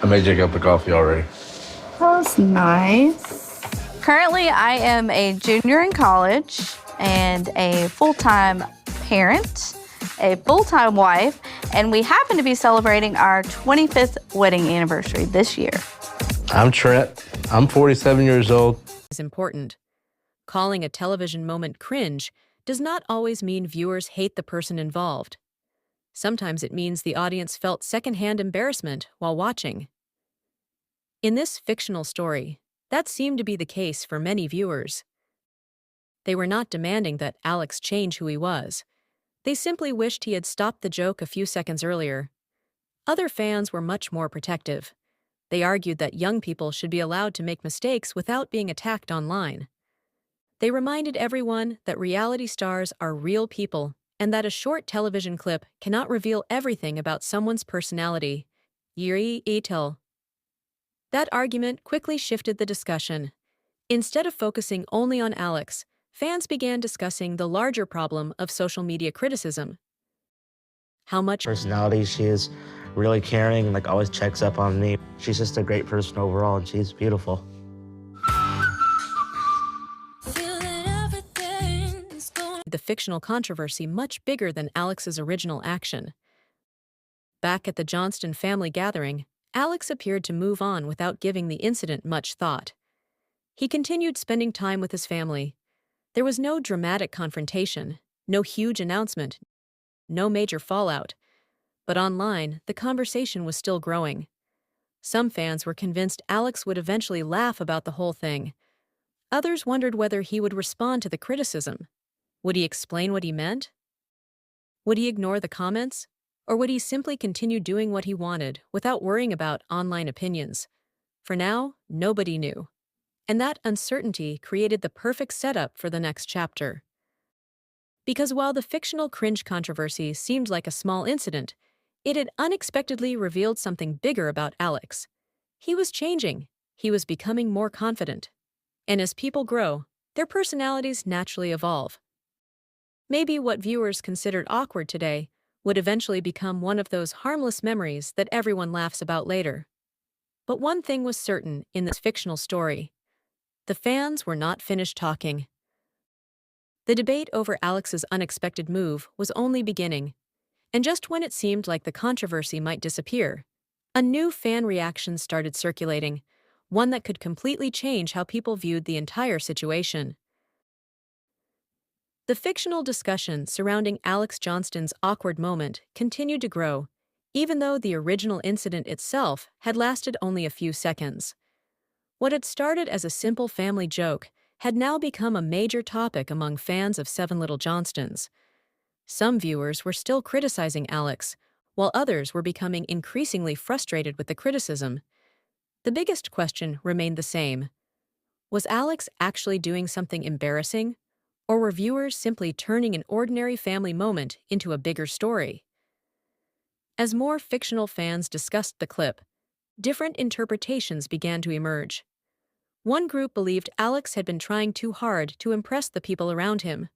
I made you a cup of coffee already. That was nice. Currently, I am a junior in college and a full-time parent, a full-time wife, and we happen to be celebrating our 25th wedding anniversary this year. I'm Trent. I'm 47 years old. Is important. Calling a television moment cringe does not always mean viewers hate the person involved. Sometimes it means the audience felt secondhand embarrassment while watching. In this fictional story, that seemed to be the case for many viewers. They were not demanding that Alex change who he was. They simply wished he had stopped the joke a few seconds earlier. Other fans were much more protective. They argued that young people should be allowed to make mistakes without being attacked online. They reminded everyone that reality stars are real people and that a short television clip cannot reveal everything about someone's personality. Yuri Etel. That argument quickly shifted the discussion. Instead of focusing only on Alex, fans began discussing the larger problem of social media criticism. How much personality she is, really caring, like always checks up on me. She's just a great person overall, and she's beautiful. The fictional controversy much bigger than Alex's original action. Back at the Johnston family gathering, Alex appeared to move on without giving the incident much thought. He continued spending time with his family. There was no dramatic confrontation, no huge announcement, no major fallout. But online, the conversation was still growing. Some fans were convinced Alex would eventually laugh about the whole thing. Others wondered whether he would respond to the criticism. Would he explain what he meant? Would he ignore the comments? Or would he simply continue doing what he wanted without worrying about online opinions? For now, nobody knew. And that uncertainty created the perfect setup for the next chapter. Because while the fictional cringe controversy seemed like a small incident, it had unexpectedly revealed something bigger about Alex. He was changing. He was becoming more confident. And as people grow, their personalities naturally evolve. Maybe what viewers considered awkward today would eventually become one of those harmless memories that everyone laughs about later. But one thing was certain in this fictional story. The fans were not finished talking. The debate over Alex's unexpected move was only beginning. And just when it seemed like the controversy might disappear, a new fan reaction started circulating, one that could completely change how people viewed the entire situation. The fictional discussion surrounding Alex Johnston's awkward moment continued to grow, even though the original incident itself had lasted only a few seconds. What had started as a simple family joke had now become a major topic among fans of Little Johnstons. Some viewers were still criticizing Alex, while others were becoming increasingly frustrated with the criticism. The biggest question remained the same. Was Alex actually doing something embarrassing? Or were viewers simply turning an ordinary family moment into a bigger story? As more fictional fans discussed the clip, different interpretations began to emerge. One group believed Alex had been trying too hard to impress the people around him.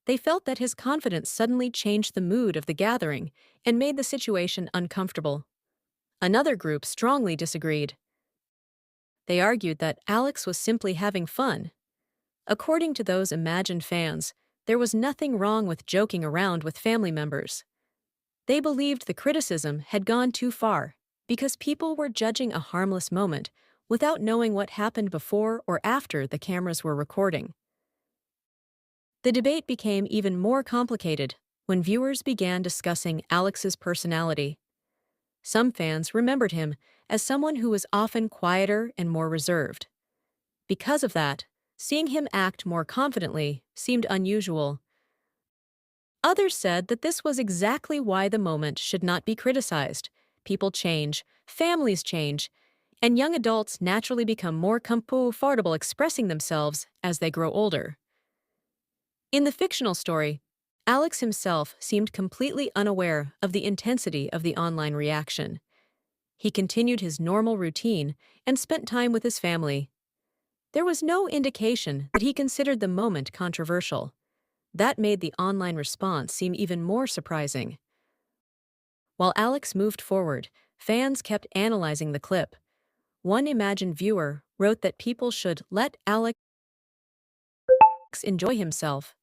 They felt that his confidence suddenly changed the mood of the gathering and made the situation uncomfortable. Another group strongly disagreed. They argued that Alex was simply having fun. According to those imagined fans, there was nothing wrong with joking around with family members. They believed the criticism had gone too far because people were judging a harmless moment without knowing what happened before or after the cameras were recording. The debate became even more complicated when viewers began discussing Alex's personality. Some fans remembered him as someone who was often quieter and more reserved. Because of that, seeing him act more confidently seemed unusual. Others said that this was exactly why the moment should not be criticized. People change, families change, and young adults naturally become more comfortable expressing themselves as they grow older. In the fictional story, Alex himself seemed completely unaware of the intensity of the online reaction. He continued his normal routine and spent time with his family. There was no indication that he considered the moment controversial. That made the online response seem even more surprising. While Alex moved forward, fans kept analyzing the clip. One imagined viewer wrote that people should let Alex enjoy himself.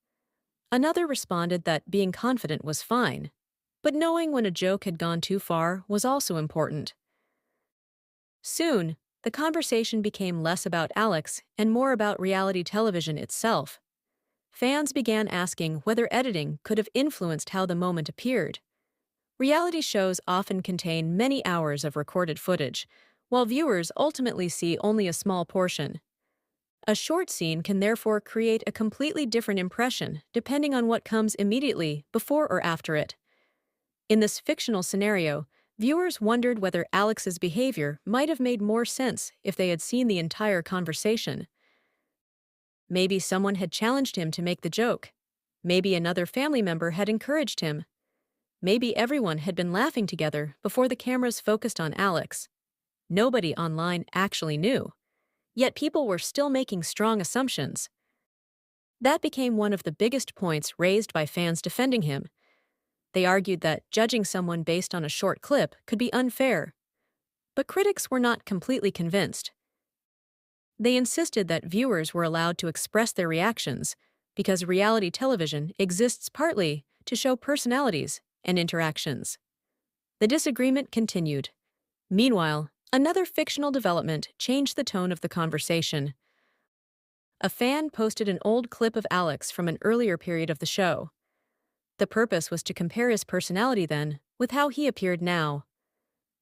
Another responded that being confident was fine, but knowing when a joke had gone too far was also important. Soon, the conversation became less about Alex and more about reality television itself. Fans began asking whether editing could have influenced how the moment appeared. Reality shows often contain many hours of recorded footage, while viewers ultimately see only a small portion. A short scene can therefore create a completely different impression depending on what comes immediately before or after it. In this fictional scenario, viewers wondered whether Alex's behavior might have made more sense if they had seen the entire conversation. Maybe someone had challenged him to make the joke. Maybe another family member had encouraged him. Maybe everyone had been laughing together before the cameras focused on Alex. Nobody online actually knew. Yet people were still making strong assumptions. That became one of the biggest points raised by fans defending him. They argued that judging someone based on a short clip could be unfair. But critics were not completely convinced. They insisted that viewers were allowed to express their reactions because reality television exists partly to show personalities and interactions. The disagreement continued. Meanwhile, another fictional development changed the tone of the conversation. A fan posted an old clip of Alex from an earlier period of the show. The purpose was to compare his personality then with how he appeared now.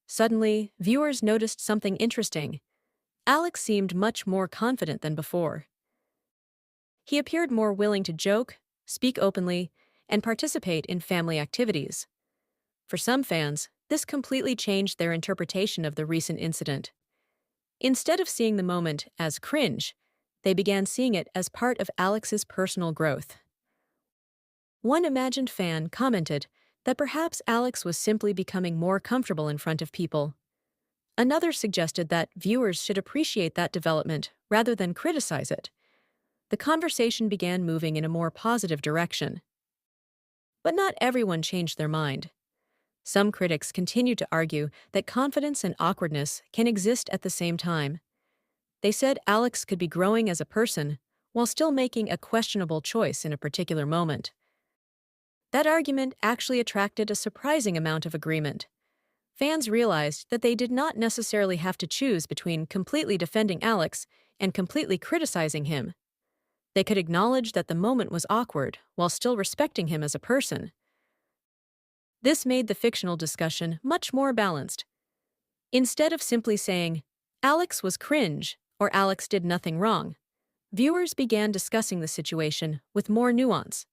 Suddenly, viewers noticed something interesting. Alex seemed much more confident than before. He appeared more willing to joke, speak openly, and participate in family activities. For some fans, this completely changed their interpretation of the recent incident. Instead of seeing the moment as cringe, they began seeing it as part of Alex's personal growth. One imagined fan commented that perhaps Alex was simply becoming more comfortable in front of people. Another suggested that viewers should appreciate that development rather than criticize it. The conversation began moving in a more positive direction. But not everyone changed their mind. Some critics continued to argue that confidence and awkwardness can exist at the same time. They said Alex could be growing as a person while still making a questionable choice in a particular moment. That argument actually attracted a surprising amount of agreement. Fans realized that they did not necessarily have to choose between completely defending Alex and completely criticizing him. They could acknowledge that the moment was awkward while still respecting him as a person. This made the fictional discussion much more balanced. Instead of simply saying, Alex was cringe or Alex did nothing wrong, viewers began discussing the situation with more nuance.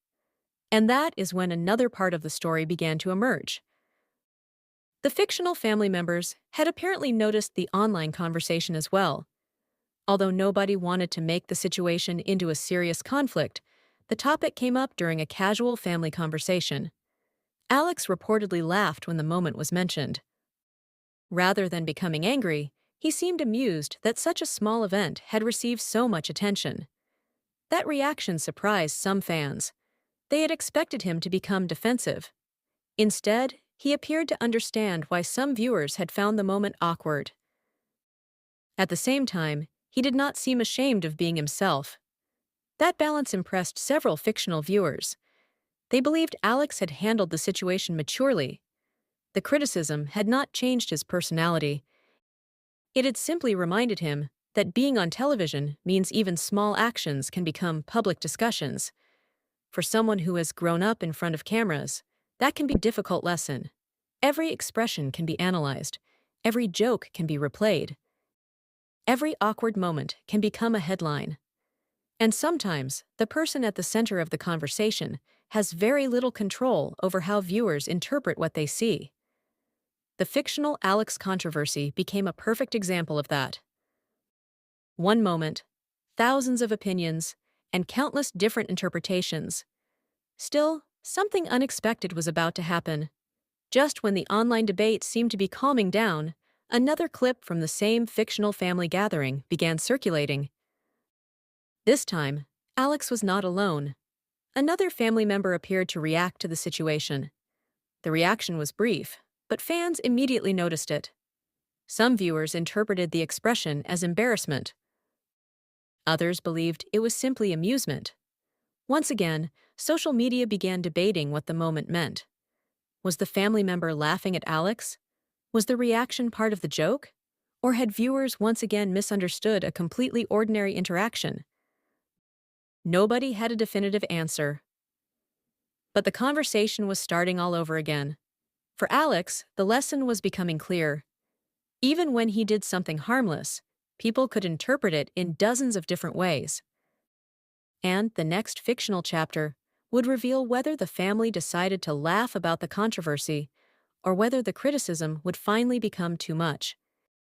And that is when another part of the story began to emerge. The fictional family members had apparently noticed the online conversation as well. Although nobody wanted to make the situation into a serious conflict, the topic came up during a casual family conversation. Alex reportedly laughed when the moment was mentioned. Rather than becoming angry, he seemed amused that such a small event had received so much attention. That reaction surprised some fans. They had expected him to become defensive. Instead, he appeared to understand why some viewers had found the moment awkward. At the same time, he did not seem ashamed of being himself. That balance impressed several fictional viewers. They believed Alex had handled the situation maturely. The criticism had not changed his personality. It had simply reminded him that being on television means even small actions can become public discussions. For someone who has grown up in front of cameras, that can be a difficult lesson. Every expression can be analyzed. Every joke can be replayed. Every awkward moment can become a headline. And sometimes, the person at the center of the conversation has very little control over how viewers interpret what they see. The fictional Alex controversy became a perfect example of that. One moment, thousands of opinions, and countless different interpretations. Still, something unexpected was about to happen. Just when the online debate seemed to be calming down, another clip from the same fictional family gathering began circulating. This time, Alex was not alone. Another family member appeared to react to the situation. The reaction was brief, but fans immediately noticed it. Some viewers interpreted the expression as embarrassment. Others believed it was simply amusement. Once again, social media began debating what the moment meant. Was the family member laughing at Alex? Was the reaction part of the joke? Or had viewers once again misunderstood a completely ordinary interaction? Nobody had a definitive answer. But the conversation was starting all over again. For Alex, the lesson was becoming clear. Even when he did something harmless, people could interpret it in dozens of different ways. And the next fictional chapter would reveal whether the family decided to laugh about the controversy or whether the criticism would finally become too much.